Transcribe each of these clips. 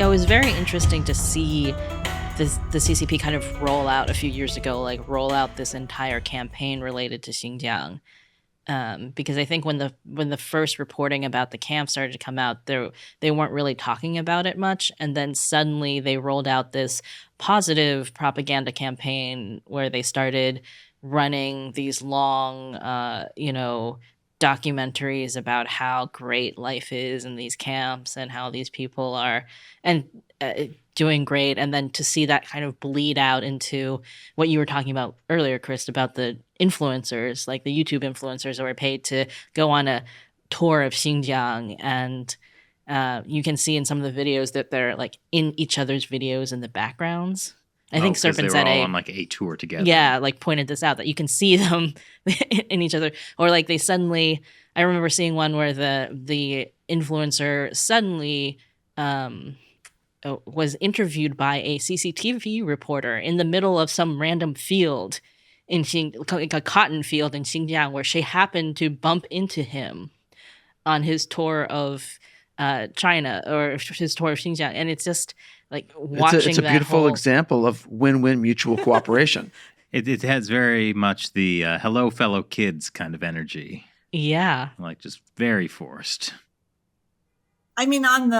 it was very interesting to see the CCP kind of roll out a few years ago, like roll out this entire campaign related to Xinjiang. Because I think when the first reporting about the camp started to come out, they weren't really talking about it much, and then suddenly they rolled out this positive propaganda campaign where they started running these long, documentaries about how great life is in these camps and how these people are and doing great, and then to see that kind of bleed out into what you were talking about earlier, Chris, about the influencers, like the YouTube influencers that were paid to go on a tour of Xinjiang, and you can see in some of the videos that they're like in each other's videos in the backgrounds. I think Serpent they were all on like a tour together. Yeah, like pointed this out that you can see them in each other, or like they suddenly. I remember seeing one where the influencer suddenly was interviewed by a CCTV reporter in the middle of some random field like a cotton field in Xinjiang, where she happened to bump into him on his tour of China or his tour of Xinjiang, and it's just like watching. It's a beautiful example of win-win mutual cooperation. It has very much the hello fellow kids kind of energy. Yeah, like just very forced. I mean, on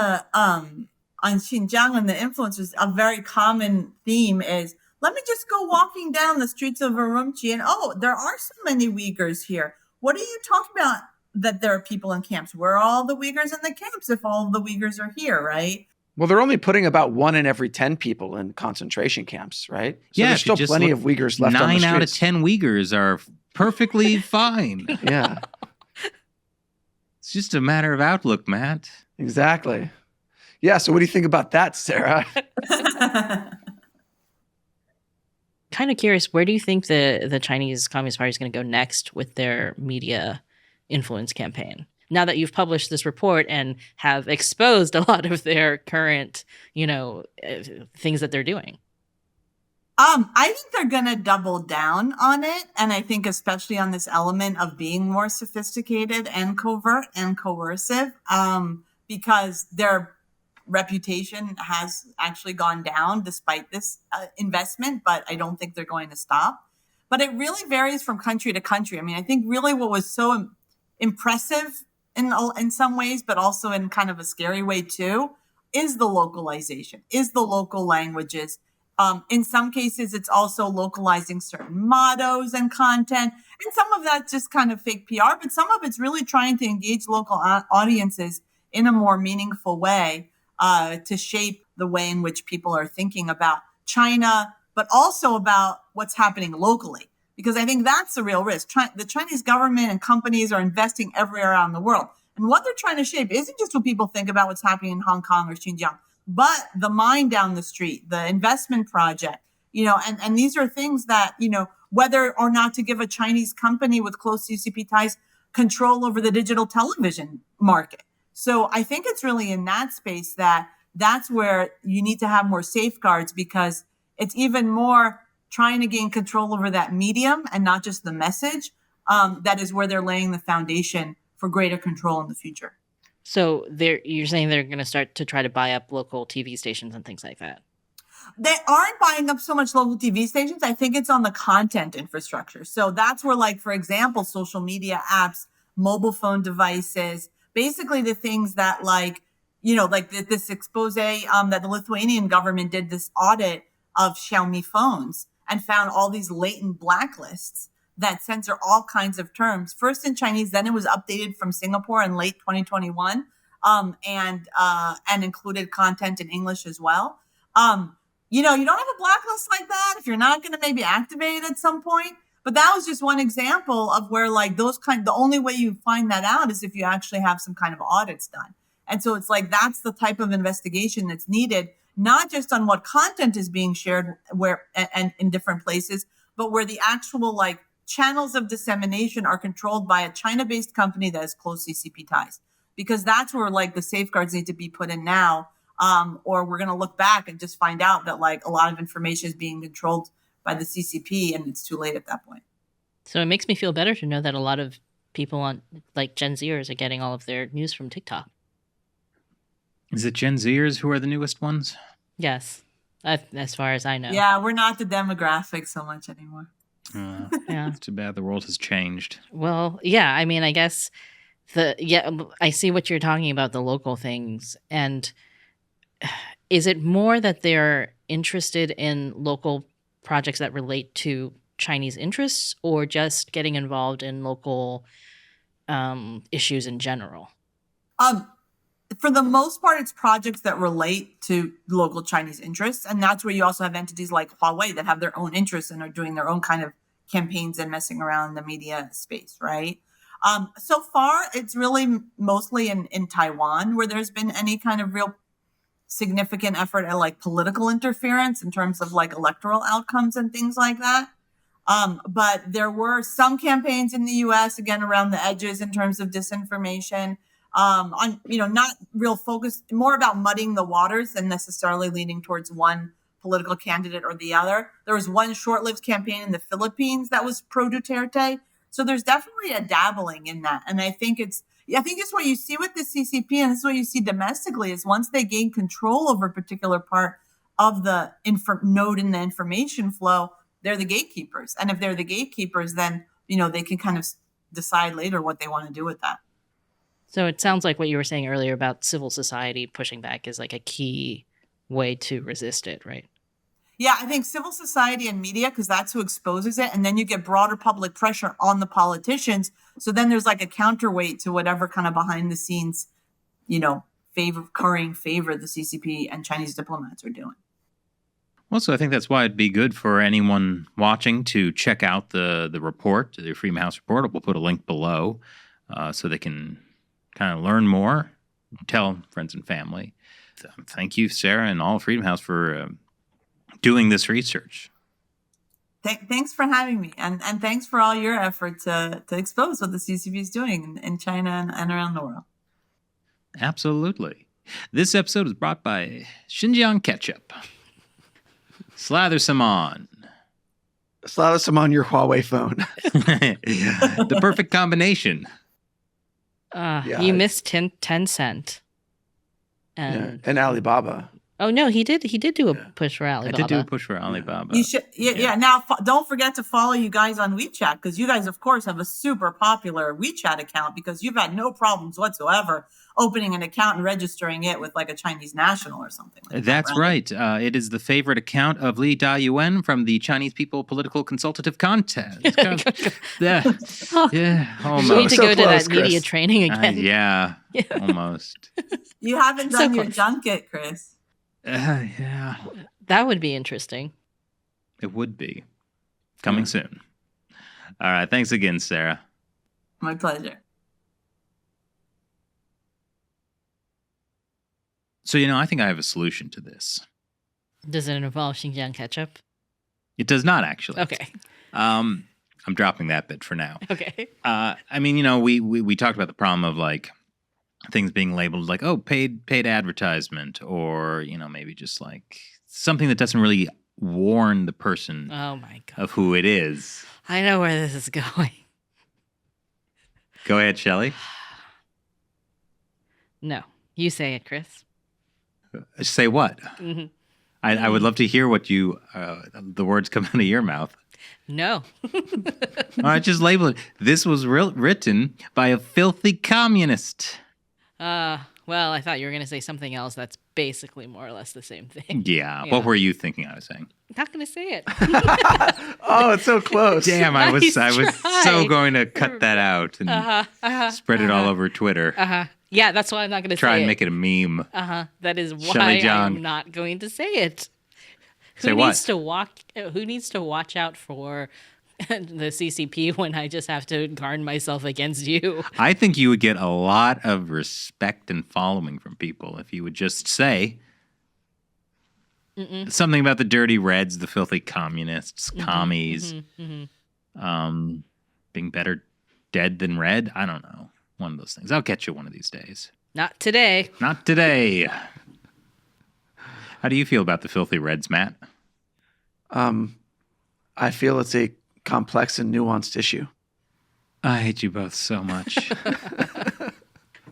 Xinjiang and the influencers, a very common theme is, let me just go walking down the streets of Urumqi and, there are so many Uyghurs here. What are you talking about that there are people in camps? Where are all the Uyghurs in the camps if all of the Uyghurs are here, right? Well, they're only putting about 1 in every 10 people in concentration camps, right? So there's still plenty of Uyghurs left on the streets. 9 out of 10 Uyghurs are perfectly fine. Yeah. It's just a matter of outlook, Matt. Exactly. Yeah, so what do you think about that, Sarah? Kind of curious, where do you think the Chinese Communist Party is going to go next with their media influence campaign? Now that you've published this report and have exposed a lot of their current, things that they're doing. I think they're going to double down on it. And I think especially on this element of being more sophisticated and covert and coercive, because their reputation has actually gone down despite this investment, but I don't think they're going to stop. But it really varies from country to country. I mean, I think really what was so impressive in some ways, but also in kind of a scary way too, is the localization, is the local languages. In some cases, it's also localizing certain mottos and content. And some of that's just kind of fake PR, but some of it's really trying to engage local audiences in a more meaningful way to shape the way in which people are thinking about China, but also about what's happening locally. Because I think that's the real risk. The Chinese government and companies are investing everywhere around the world. And what they're trying to shape isn't just what people think about what's happening in Hong Kong or Xinjiang, but the mine down the street, the investment project, and these are things that, whether or not to give a Chinese company with close CCP ties control over the digital television market. So I think it's really in that space that's where you need to have more safeguards, because it's even more trying to gain control over that medium and not just the message. That is where they're laying the foundation for greater control in the future. So you're saying they're going to start to try to buy up local TV stations and things like that? They aren't buying up so much local TV stations. I think it's on the content infrastructure. So that's where, like, for example, social media apps, mobile phone devices, basically the things that this expose that the Lithuanian government did this audit of Xiaomi phones and found all these latent blacklists that censor all kinds of terms, first in Chinese, then it was updated from Singapore in late 2021, and included content in English as well. You don't have a blacklist like that if you're not going to maybe activate it at some point. But that was just one example of where the only way you find that out is if you actually have some kind of audits done. And so it's like, that's the type of investigation that's needed, not just on what content is being shared where and in different places, but where the actual channels of dissemination are controlled by a China-based company that has close CCP ties, because that's where the safeguards need to be put in now, or we're going to look back and just find out that a lot of information is being controlled by the CCP and it's too late at that point. So it makes me feel better to know that a lot of people on Gen Zers are getting all of their news from TikTok. Is it Gen Zers who are the newest ones? Yes, as far as I know. Yeah, we're not the demographic so much anymore. Yeah, it's too bad. The world has changed. Well, yeah. I mean, I guess I see what you're talking about, the local things. And is it more that they're interested in local projects that relate to Chinese interests, or just getting involved in local issues in general? For the most part, it's projects that relate to local Chinese interests. And that's where you also have entities like Huawei that have their own interests and are doing their own kind of campaigns and messing around in the media space, right? So far, it's really mostly in Taiwan where there's been any kind of real significant effort at like political interference in terms of like electoral outcomes and things like that. But there were some campaigns in the US, again, around the edges in terms of disinformation, on, not real focus, more about muddying the waters than necessarily leaning towards one political candidate or the other. There was one short-lived campaign in the Philippines that was pro-Duterte. So there's definitely a dabbling in that. And I think it's what you see with the CCP, and this is what you see domestically, is once they gain control over a particular part of the node in the information flow, they're the gatekeepers. And if they're the gatekeepers, then, they can kind of decide later what they want to do with that. So it sounds like what you were saying earlier about civil society pushing back is like a key way to resist it, right? Yeah, I think civil society and media, because that's who exposes it. And then you get broader public pressure on the politicians. So then there's like a counterweight to whatever kind of behind the scenes, currying favor the CCP and Chinese diplomats are doing. Well, so I think that's why it'd be good for anyone watching to check out the report, the Freedom House report. We'll put a link below so they can kind of learn more, tell friends and family. Thank you, Sarah, and all of Freedom House for doing this research. Thanks for having me, and thanks for all your effort to expose what the CCP is doing in China and around the world. Absolutely. This episode is brought by Xinjiang ketchup. Slather some on. Slather some on your Huawei phone. The perfect combination. You missed Tencent. And Alibaba. Oh no, he did do a push for Alibaba. I did do a push for Alibaba. You should, yeah. Now, don't forget to follow you guys on WeChat, because you guys, of course, have a super popular WeChat account, because you've had no problems whatsoever opening an account and registering it with like a Chinese national or something. That's right. It is the favorite account of Li Dayuan from the Chinese People Political Consultative Contest. Yeah, almost. We need to go to that Chris. media training again. Yeah, almost. You haven't done your junket, Chris. Yeah. That would be interesting. It would be. Coming soon. All right. Thanks again, Sarah. My pleasure. So, I think I have a solution to this. Does it involve Xinjiang ketchup? It does not, actually. Okay. I'm dropping that bit for now. Okay. We talked about the problem of like things being labeled like, oh, paid advertisement, or, maybe just like something that doesn't really warn the person of who it is. I know where this is going. Go ahead, Shelley. No, you say it, Chris. Say what? Mm-hmm. I would love to hear what the words come out of your mouth. No. All right, just label it. This was written by a filthy communist. Well, I thought you were going to say something else that's basically more or less the same thing. Yeah. What were you thinking I was saying? I'm not going to say it. Oh, it's so close. Damn, I was Nice so try. going to cut that out and spread it all over Twitter. Yeah, that's why I'm not going to say it. Try and make it a meme. That is Shelley why John. I'm not going to say it. Say Who what? Who needs to watch out for the CCP when I just have to guard myself against you? I think you would get a lot of respect and following from people if you would just say something about the dirty Reds, the filthy communists, commies, being better dead than red. I don't know. One of those things. I'll catch you one of these days. Not today. Not today. How do you feel about the filthy Reds, Matt? I feel it's a complex and nuanced issue. I hate you both so much.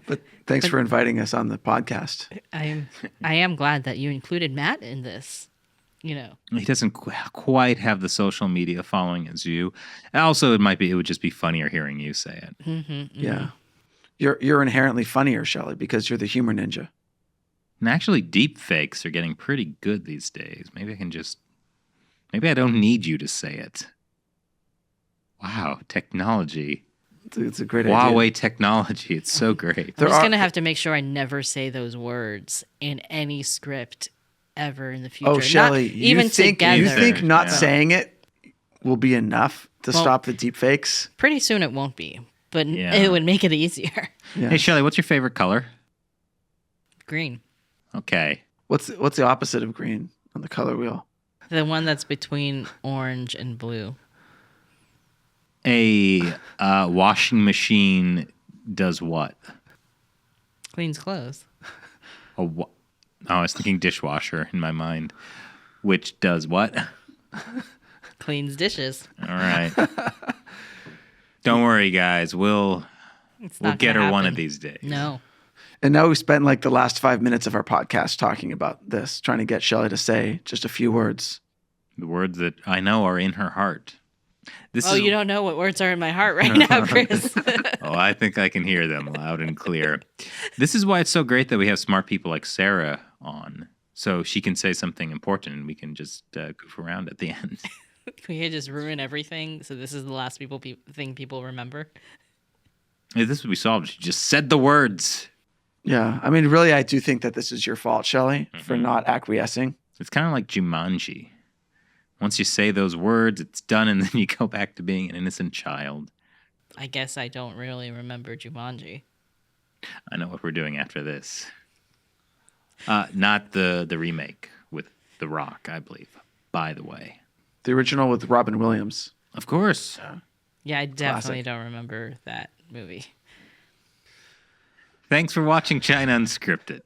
But thanks for inviting us on the podcast. I am glad that you included Matt in this. You know, he doesn't quite have the social media following as you. Also, it would just be funnier hearing you say it. Mm-hmm, mm-hmm. Yeah, you're inherently funnier, Shelley, because you're the humor ninja. And actually, deep fakes are getting pretty good these days. Maybe I don't need you to say it. Wow, technology. It's a great Huawei idea. technology. It's so great. I'm just going to have to make sure I never say those words in any script ever in the future. Oh, Shelley, you think not saying it will be enough to stop the deep fakes? Pretty soon it won't be, but it would make it easier. Yes. Hey, Shelley, what's your favorite color? Green. Okay. What's the opposite of green on the color wheel? The one that's between orange and blue. A washing machine does what? Cleans clothes. I was thinking dishwasher in my mind, which does what? Cleans dishes. All right. Don't worry, guys. We'll get her one of these days. No. And now we spent like the last 5 minutes of our podcast talking about this, trying to get Shelley to say just a few words. The words that I know are in her heart. You don't know what words are in my heart right now, Chris. I think I can hear them loud and clear. This is why it's so great that we have smart people like Sarah on, so she can say something important and we can just goof around at the end. We could just ruin everything, so this is the last thing people remember. Hey, this would be solved. She just said the words. Yeah, I mean, really, I do think that this is your fault, Shelley, for not acquiescing. It's kind of like Jumanji. Once you say those words, it's done, and then you go back to being an innocent child. I guess I don't really remember Jumanji. I know what we're doing after this. Not the remake with The Rock, I believe, by the way. The original with Robin Williams. Of course. Yeah, I definitely don't remember that movie. Thanks for watching China Unscripted.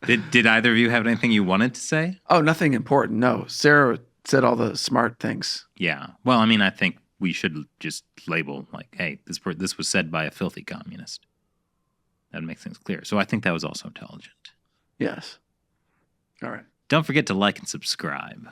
Did either of you have anything you wanted to say? Oh, nothing important. No. Sarah said all the smart things. Yeah. Well, I mean, I think we should just label like, hey, this was said by a filthy communist. That makes things clear. So I think that was also intelligent. Yes. All right. Don't forget to like and subscribe.